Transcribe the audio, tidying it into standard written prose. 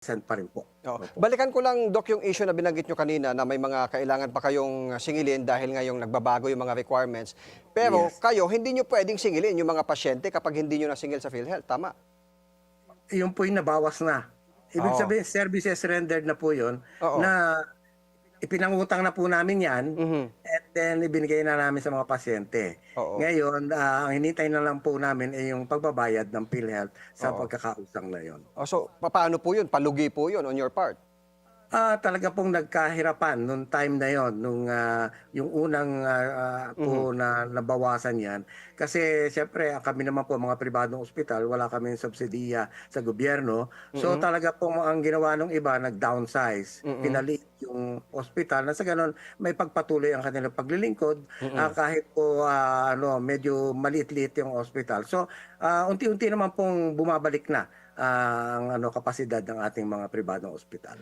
send pa rin po. Oo. Opo. Balikan ko lang, Doc, yung issue na binanggit nyo kanina na may mga kailangan pa kayong singilin dahil ngayong nagbabago yung mga requirements. Pero Yes. kayo, hindi nyo pwedeng singilin yung mga pasyente kapag hindi nyo nasingil sa PhilHealth. Tama? Yun po yung nabawas na. Ibig Oo. sabihin, services rendered na po yun Oo. na ipinangutang na po namin yan Mhm. and then ibinigay na namin sa mga pasyente. Oo. Ngayon, ang hinintay na lang po namin ay yung pagbabayad ng PhilHealth sa Oo. pagkakautang na yon. Oh, so, paano po yun? Palugi po yun on your part? Talaga pong nagkahirapan nung time na yon, nung yung unang Mhm. po na nabawasan yan. Kasi siyempre kami naman po mga pribadong ospital, wala kaming subsidiya sa gobyerno. So Mhm. talaga pong ang ginawa ng iba, nag-downsize, Mhm. pinaliit yung ospital na sa ganun may pagpatuloy ang kanilang paglilingkod Mhm. kahit po medyo maliit-liit yung ospital. So unti-unti naman pong bumabalik na ang kapasidad ng ating mga pribadong ospital.